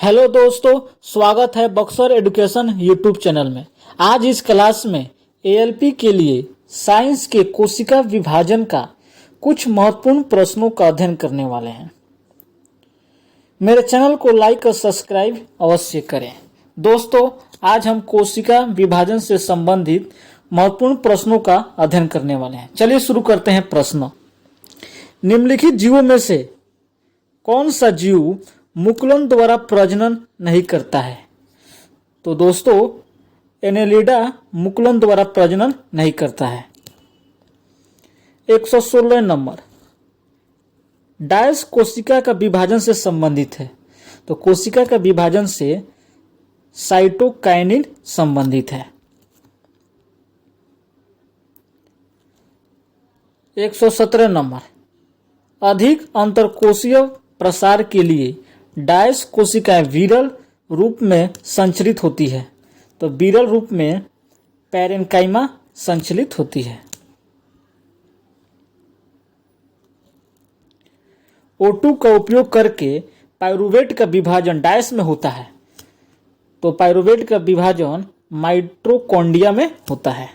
Hello दोस्तों, स्वागत है बक्सर एजुकेशन यूट्यूब चैनल में। आज इस क्लास में एएलपी के लिए साइंस के कोशिका विभाजन का कुछ महत्वपूर्ण प्रश्नों का अध्ययन करने वाले हैं। मेरे चैनल को लाइक और सब्सक्राइब अवश्य करें। दोस्तों, आज हम कोशिका विभाजन से संबंधित महत्वपूर्ण प्रश्नों का अध्ययन करने वाले हैं। चलिए शुरू करते हैं। प्रश्न: निम्नलिखित जीवों में से कौन सा जीव मुकुलन द्वारा प्रजनन नहीं करता है? तो दोस्तों, एनेलिडा मुकुलन द्वारा प्रजनन नहीं करता है। 116 नंबर, डायस कोशिका का विभाजन से संबंधित है। तो कोशिका का विभाजन से साइटोकाइनिन संबंधित है। 117 नंबर, अधिक अंतरकोशीय प्रसार के लिए डायस कोशिकाएं विरल रूप में संचरित होती है। तो विरल रूप में पैरेन्काइमा संचलित होती है। O2 का उपयोग करके पाइरूवेट का विभाजन डायस में होता है। तो पाइरूवेट का विभाजन माइटोकॉन्ड्रिया में होता है।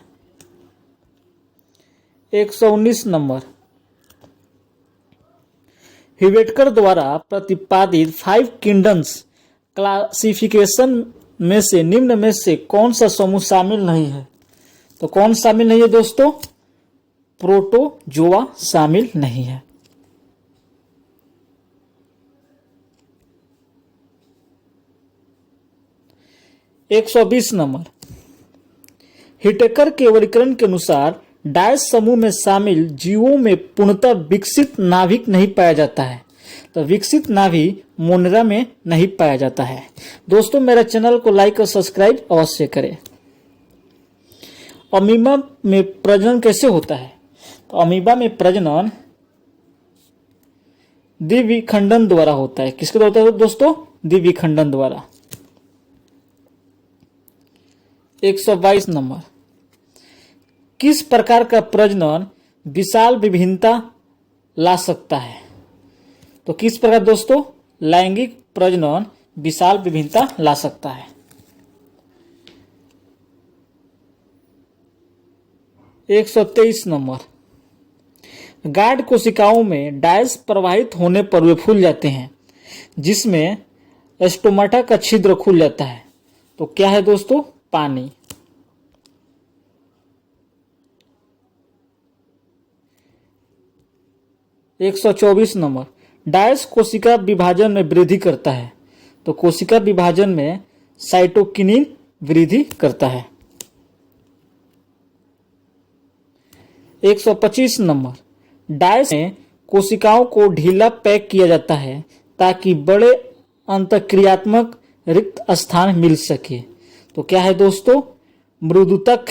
119 नंबर, हिवेटकर द्वारा प्रतिपादित 5 किंगडम्स क्लासिफिकेशन में से निम्न में से कौन सा समूह शामिल नहीं है? तो कौन शामिल नहीं है दोस्तों? प्रोटोजोआ शामिल नहीं है। एक 120 नंबर, हिटेकर के वर्गीकरण के अनुसार डायस समूह में शामिल जीवों में पूर्णतः विकसित नाभिक नहीं पाया जाता है। तो विकसित नाभि मोनेरा में नहीं पाया जाता है। दोस्तों, मेरे चैनल को लाइक और सब्सक्राइब अवश्य करें। अमीबा में प्रजनन कैसे होता है? तो अमीबा में प्रजनन द्विविखंडन द्वारा होता है। किसके द्वारा होता है दोस्तों? द्विविखंडन द्वारा। 122 नंबर, किस प्रकार का प्रजनन विशाल विभिन्नता ला सकता है? तो किस प्रकार दोस्तों? लैंगिक प्रजनन विशाल विभिन्नता ला सकता है। 123 नंबर, गार्ड कोशिकाओं में डायस प्रवाहित होने पर वे फूल जाते हैं, जिसमें स्टोमाटा का छिद्र खुल जाता है। तो क्या है दोस्तों? पानी। 124 नंबर, डायस कोशिका विभाजन में वृद्धि करता है। तो कोशिका विभाजन में साइटोकिनिन वृद्धि करता है। 125 नंबर, डायस में कोशिकाओं को ढीला पैक किया जाता है ताकि बड़े अंतःक्रियात्मक रिक्त स्थान मिल सके। तो क्या है दोस्तों? मृदुतक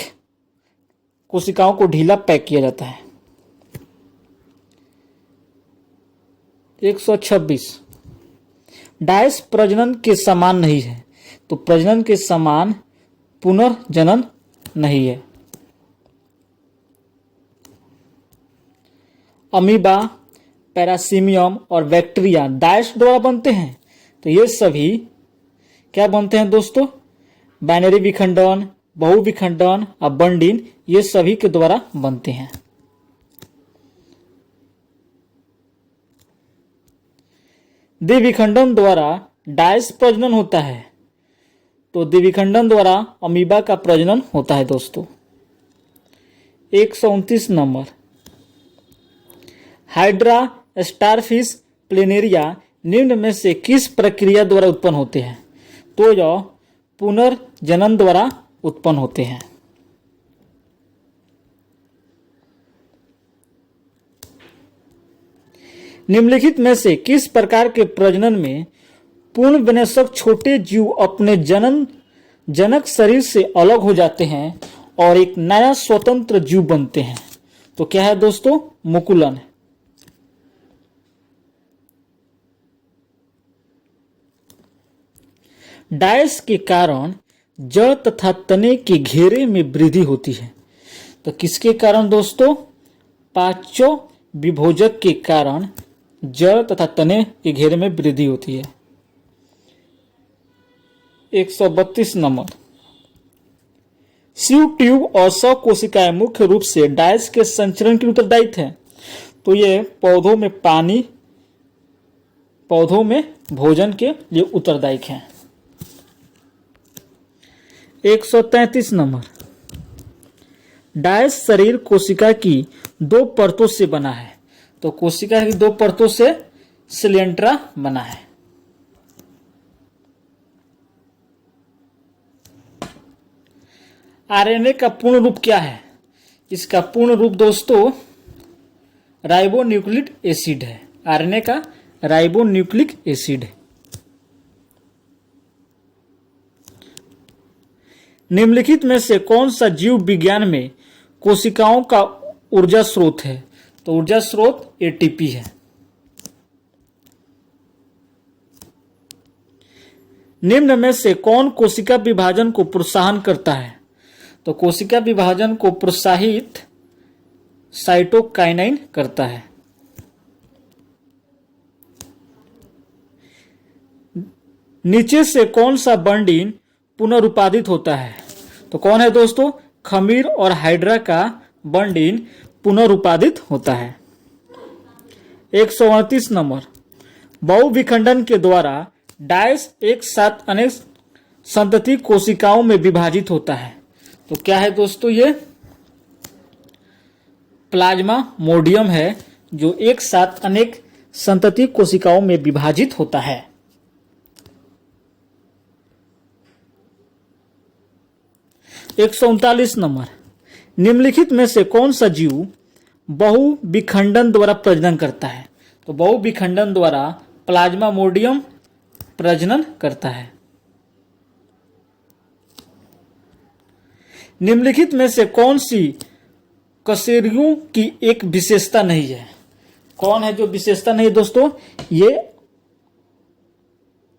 कोशिकाओं को ढीला पैक किया जाता है। 126, डायस प्रजनन के समान नहीं है। तो प्रजनन के समान पुनर्जनन नहीं है। अमीबा, पैरासीमियम और बैक्टीरिया डायस द्वारा बनते हैं। तो ये सभी क्या बनते हैं दोस्तों? बाइनरी विखंडन, बहुविखंडन और बंडिन, ये सभी के द्वारा बनते हैं। द्विविखंडन द्वारा डायस प्रजनन होता है। तो द्विविखंडन द्वारा अमीबा का प्रजनन होता है दोस्तों। 129 नंबर, हाइड्रा, स्टारफिश, प्लेनेरिया निम्न में से किस प्रक्रिया द्वारा उत्पन्न होते हैं? तो यह पुनर्जनन द्वारा उत्पन्न होते हैं। निम्नलिखित में से किस प्रकार के प्रजनन में पूर्ण विन्यासक छोटे जीव अपने जनक शरीर से अलग हो जाते हैं और एक नया स्वतंत्र जीव बनते हैं? तो क्या है दोस्तों? मुकुलन। डायस के कारण जड़ तथा तने के घेरे में वृद्धि होती है। तो किसके कारण दोस्तों? पाचो विभोजक के कारण जड़ तथा तने के घेरे में वृद्धि होती है। 132 नंबर, सीव ट्यूब और सौ कोशिकाएं मुख्य रूप से डायस के संचरण के लिए उत्तरदायी हैं। तो ये पौधों में पानी, पौधों में भोजन के लिए उत्तरदायी हैं। 133 नंबर, डायस शरीर कोशिका की 2 परतों से बना है। तो कोशिका की 2 परतों से सिलेंट्रा बना है। आरएनए का पूर्ण रूप क्या है? इसका पूर्ण रूप दोस्तों राइबोन्यूक्लिक एसिड है। आरएनए का राइबोन्यूक्लिक एसिड है। निम्नलिखित में से कौन सा जीव विज्ञान में कोशिकाओं का ऊर्जा स्रोत है? तो ऊर्जा स्रोत एटीपी है। निम्न में से कौन कोशिका विभाजन को प्रोत्साहन करता है? तो कोशिका विभाजन को प्रोत्साहित साइटोकाइनिन करता है। नीचे से कौन सा बंडीन पुनरुत्पादित होता है? तो कौन है दोस्तों? खमीर और हाइड्रा का बंडीन पुनरुत्पादित होता है। 138 नंबर, बहुविखंडन के द्वारा डायस एक साथ अनेक संतति कोशिकाओं में विभाजित होता है। तो क्या है दोस्तों? ये प्लाज्मा मोडियम है जो एक साथ अनेक संतति कोशिकाओं में विभाजित होता है। 139 नंबर, निम्नलिखित में से कौन सा जीव बहुविखंडन द्वारा प्रजनन करता है? तो बहुविखंडन द्वारा प्लाज्मा मोडियम प्रजनन करता है। निम्नलिखित में से कौन सी कशेरुकियों की एक विशेषता नहीं है? कौन है जो विशेषता नहीं है दोस्तों? ये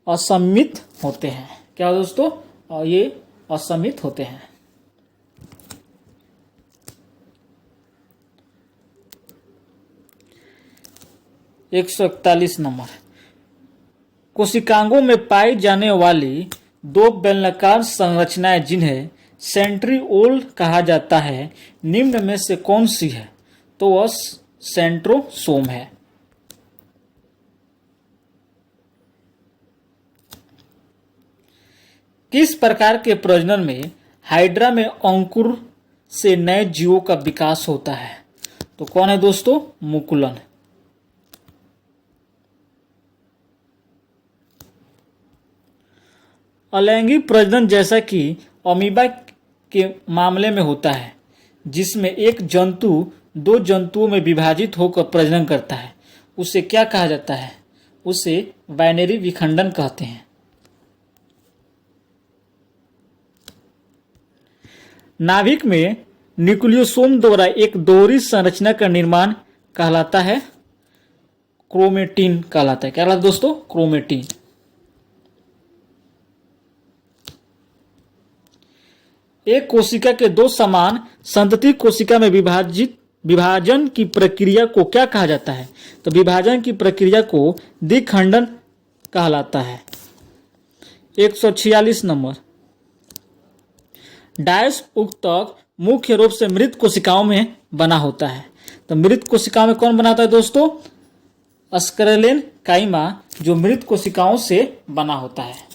असममित होते हैं। क्या दोस्तों? ये असममित होते हैं। 141 नंबर, कोशिकांगों में पाई जाने वाली 2 बेलनाकार संरचनाएं जिन्हें सेंट्रिओल कहा जाता है, निम्न में से कौन सी है? तो वह सेंट्रोसोम है। किस प्रकार के प्रजनन में हाइड्रा में अंकुर से नए जीवों का विकास होता है? तो कौन है दोस्तों? मुकुलन। अलैंगिक प्रजनन जैसा कि अमीबा के मामले में होता है, जिसमें एक जंतु 2 जंतुओं में विभाजित होकर प्रजनन करता है, उसे क्या कहा जाता है? उसे बाइनरी विखंडन कहते हैं। नाभिक में न्यूक्लियोसोम द्वारा एक दोहरी संरचना का निर्माण कहलाता है क्रोमेटिन कहलाता है। क्या कहलाता है दोस्तों? क्रोमेटिन। एक कोशिका के 2 समान संतति कोशिका में विभाजन की प्रक्रिया को क्या कहा जाता है? तो विभाजन की प्रक्रिया को द्विखंडन कहलाता है। 146 नंबर, डायस ऊतक मुख्य रूप से मृत कोशिकाओं में बना होता है। तो मृत कोशिकाओं में कौन बनाता है दोस्तों? अस्करेलेन काइमा, जो मृत कोशिकाओं से बना होता है।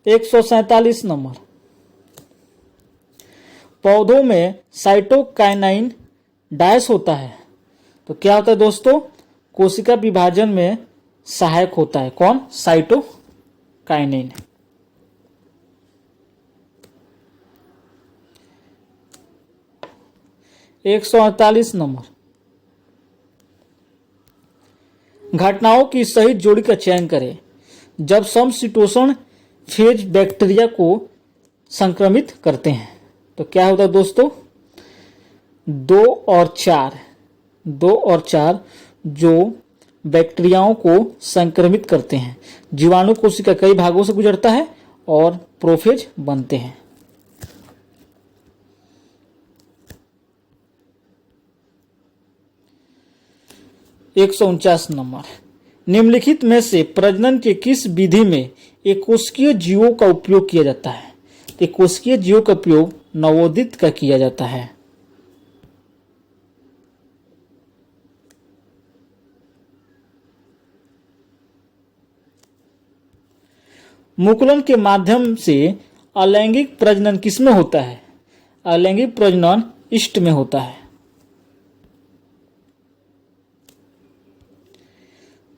147 नंबर, पौधों में साइटोकाइनिन डायस होता है। तो क्या होता है दोस्तों? कोशिका विभाजन में सहायक होता है। कौन? साइटोकाइनिन। 148 नंबर, घटनाओं की सही जोड़ी का चयन करें जब समशीतोष्ण फेज बैक्टीरिया को संक्रमित करते हैं। तो क्या होता है दोस्तों? 2 और 4 जो बैक्टीरियाओं को संक्रमित करते हैं। जीवाणु कोशिका कई भागों से गुजरता है और प्रोफेज बनते हैं। 149 नंबर, निम्नलिखित में से प्रजनन के किस विधि में एक कोशिकीय जीवों का उपयोग किया जाता है? तो कोशिकीय जीवों का उपयोग नवोदित का किया जाता है। मुकुलन के माध्यम से अलैंगिक प्रजनन किसमें होता है? अलैंगिक प्रजनन इष्ट में होता है।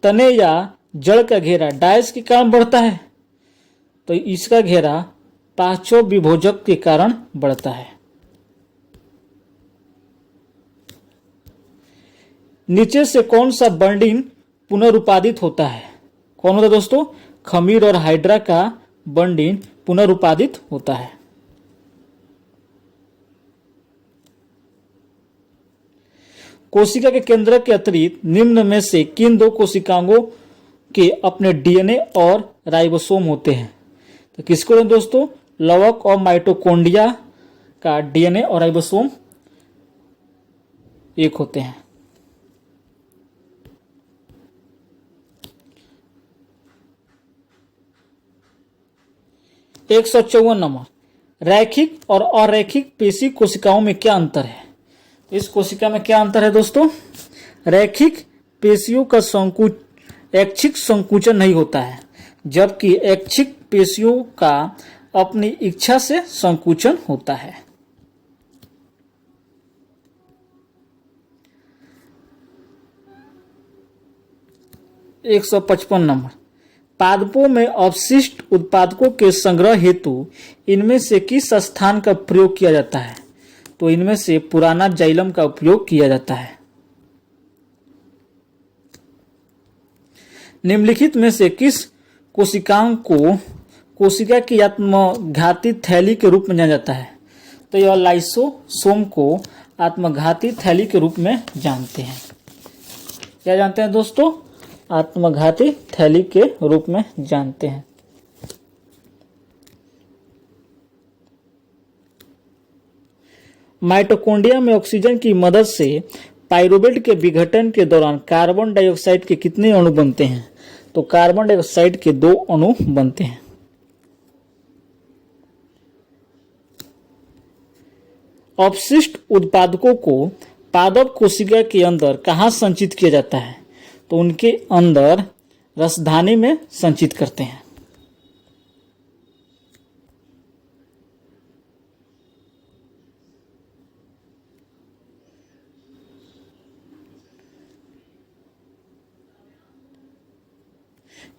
तने या जड़ का घेरा डायस के कारण बढ़ता है, तो इसका घेरा पार्श्व विभोजक के कारण बढ़ता है। नीचे से कौन सा बंडिंग पुनरुत्पादित होता है? कौन होता है दोस्तों? खमीर और हाइड्रा का बंडिंग पुनरुत्पादित होता है। कोशिका के केंद्र के अतिरिक्त निम्न में से किन दो कोशिकाओं के अपने डीएनए और राइबोसोम होते हैं? तो किसको दें दोस्तों? लवक और माइटोकॉन्ड्रिया का डीएनए और राइबोसोम एक होते हैं। एक 154 नंबर, रैखिक और अरैखिक पेशी कोशिकाओं में क्या अंतर है? इस कोशिका में क्या अंतर है दोस्तों? रैखिक पेशियों का ऐच्छिक संकुचन नहीं होता है, जबकि ऐच्छिक पेशियों का अपनी इच्छा से संकुचन होता है। एक 155 नंबर, पादपों में अवशिष्ट उत्पादकों के संग्रह हेतु इनमें से किस स्थान का प्रयोग किया जाता है? तो इनमें से पुराना जाइलम का उपयोग किया जाता है। निम्नलिखित में से किस कोशिकाओं को कोशिका की आत्मघाती थैली के रूप में जाना जाता है? तो यह लाइसोसोम को आत्मघाती थैली के रूप में जानते हैं। क्या जानते हैं दोस्तों? आत्मघाती थैली के रूप में जानते हैं। माइटोकॉन्ड्रिया में ऑक्सीजन की मदद से पाइरुवेट के विघटन के दौरान कार्बन डाइऑक्साइड के कितने अणु बनते हैं? तो कार्बन डाइऑक्साइड के 2 अणु बनते हैं। अपशिष्ट उत्पादकों को पादप कोशिका के अंदर कहाँ संचित किया जाता है? तो उनके अंदर रसधानी में संचित करते हैं।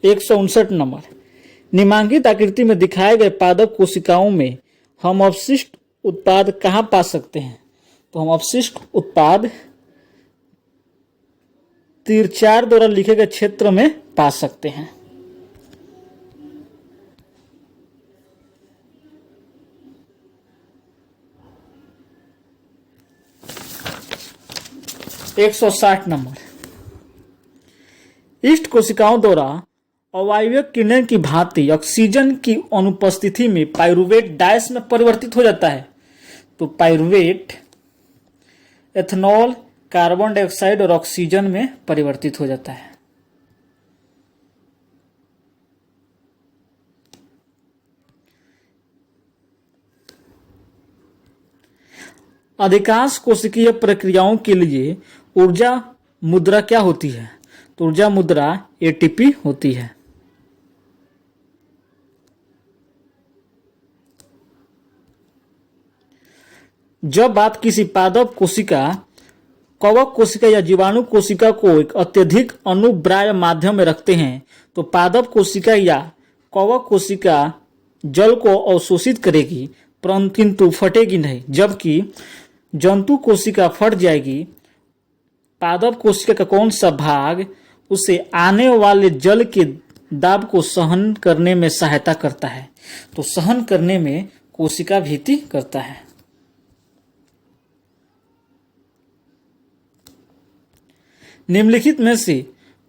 एक 159 नंबर, निम्नांकित आकृति में दिखाए गए पादप कोशिकाओं में हम अपशिष्ट उत्पाद कहाँ पा सकते हैं? तो हम अपशिष्ट उत्पाद तीर-4 द्वारा लिखे गए क्षेत्र में पा सकते हैं। एक 160 नंबर, इष्ट कोशिकाओं द्वारा अवायवीय किण्वन की भांति ऑक्सीजन की अनुपस्थिति में पाइरुवेट डायस में परिवर्तित हो जाता है। तो पाइरुवेट एथेनॉल, कार्बन डाइऑक्साइड और ऑक्सीजन में परिवर्तित हो जाता है। अधिकांश कोशिकीय प्रक्रियाओं के लिए ऊर्जा मुद्रा क्या होती है? तो ऊर्जा मुद्रा एटीपी होती है। जब आप किसी पादप कोशिका, कवक कोशिका या जीवाणु कोशिका को एक अत्यधिक अनुब्राय माध्यम में रखते हैं तो पादप कोशिका या कवक कोशिका जल को अवशोषित करेगी किंतु फटेगी नहीं, जबकि जंतु कोशिका फट जाएगी। पादप कोशिका का कौन सा भाग उसे आने वाले जल के दाब को सहन करने में सहायता करता है? तो सहन करने में कोशिका भित्ति करता है। निम्नलिखित में से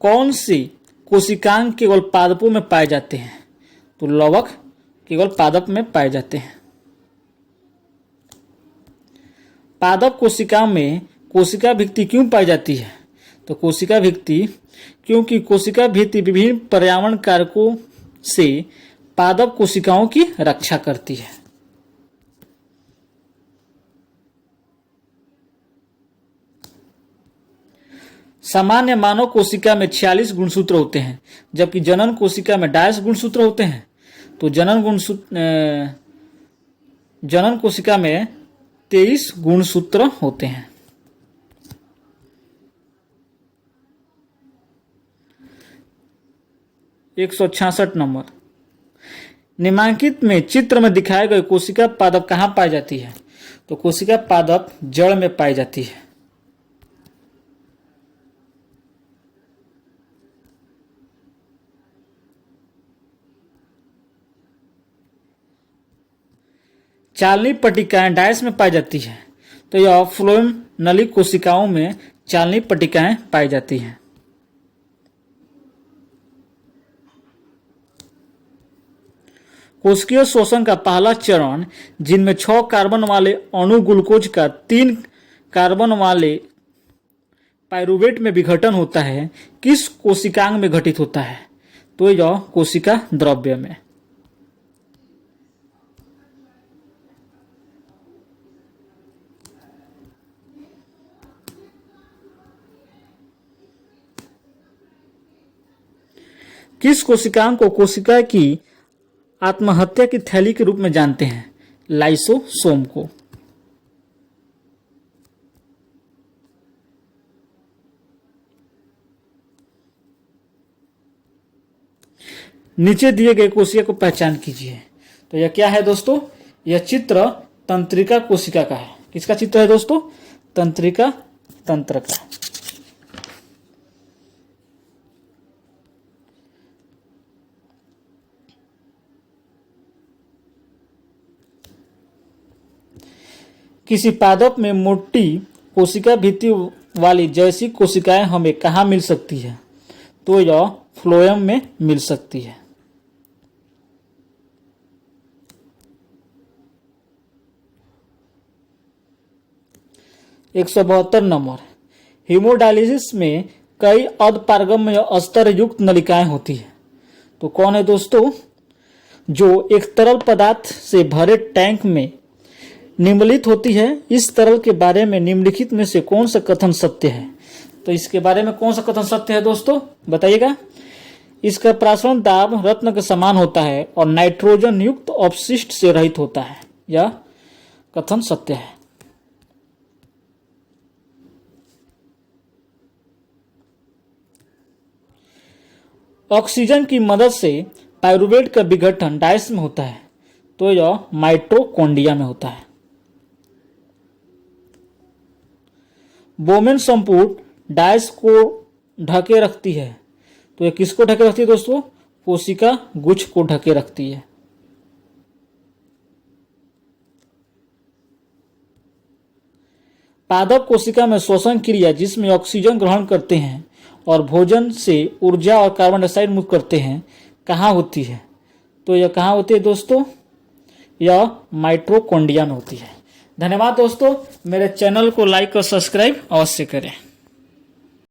कौन सी कोशिकांग केवल पादपों में पाए जाते हैं? तो लवक केवल पादप में पाए जाते हैं। पादप कोशिका में कोशिका भित्ति क्यों पाई जाती है? तो कोशिका भित्ति, क्योंकि कोशिका भित्ति विभिन्न पर्यावरण कारकों से पादप कोशिकाओं की रक्षा करती है। सामान्य मानव कोशिका में 46 गुणसूत्र होते हैं, जबकि जनन कोशिका में 22 गुणसूत्र होते हैं। तो जनन कोशिका में 23 गुणसूत्र होते हैं। एक 166 नंबर, निम्नलिखित में चित्र में दिखाए गए कोशिका पादप कहाँ पाई जाती है? तो कोशिका पादप जड़ में पाई जाती है। चालनी पट्टिकाएं डायस में पाई जाती है। तो यह फ्लोएम नली कोशिकाओं में चालनी पट्टिकाएं पाई जाती हैं। कोशिकीय शोषण का पहला चरण, जिनमें 6 कार्बन वाले अणु ग्लूकोज का 3 कार्बन वाले पाइरूवेट में विघटन होता है, किस कोशिकांग में घटित होता है? तो यह कोशिका द्रव्य में। किस कोशिकांग को कोशिका की आत्महत्या की थैली के रूप में जानते हैं? लाइसोसोम को। नीचे दिए गए कोशिका को पहचान कीजिए। तो यह क्या है दोस्तों? यह चित्र तंत्रिका कोशिका का है। किसका चित्र है दोस्तों? तंत्रिका तंत्र का। किसी पादप में मोटी कोशिका भित्ति वाली जैसी कोशिकाएं हमें कहाँ मिल सकती है? तो यह फ्लोएम में मिल सकती है। एक 172 नंबर, हीमोडायलिसिस में कई अर्धपारगम्य स्तर युक्त नलिकाएं होती है। तो कौन है दोस्तों? जो एक तरल पदार्थ से भरे टैंक में निम्नलिखित होती है। इस तरल के बारे में निम्नलिखित में से कौन सा कथन सत्य है? तो इसके बारे में कौन सा कथन सत्य है दोस्तों? बताइएगा। इसका प्रासरण दाब रत्न के समान होता है और नाइट्रोजन युक्त अपशिष्ट से रहित होता है। यह कथन सत्य है। ऑक्सीजन की मदद से पाइरूवेट का विघटन डायस में होता है। तो यह माइटोकॉन्ड्रिया में होता है। बोमेन संपूर्ण डायस को ढके रखती है। तो यह किसको ढके रखती है दोस्तों? कोशिका गुच्छ को ढके रखती है। पादप कोशिका में श्वसन क्रिया, जिसमें ऑक्सीजन ग्रहण करते हैं और भोजन से ऊर्जा और कार्बन डाइऑक्साइड मुक्त करते हैं, कहाँ होती है? तो यह कहाँ होती है दोस्तों? यह माइटोकॉन्ड्रिया में होती है। धन्यवाद दोस्तों। मेरे चैनल को लाइक और सब्सक्राइब अवश्य करें।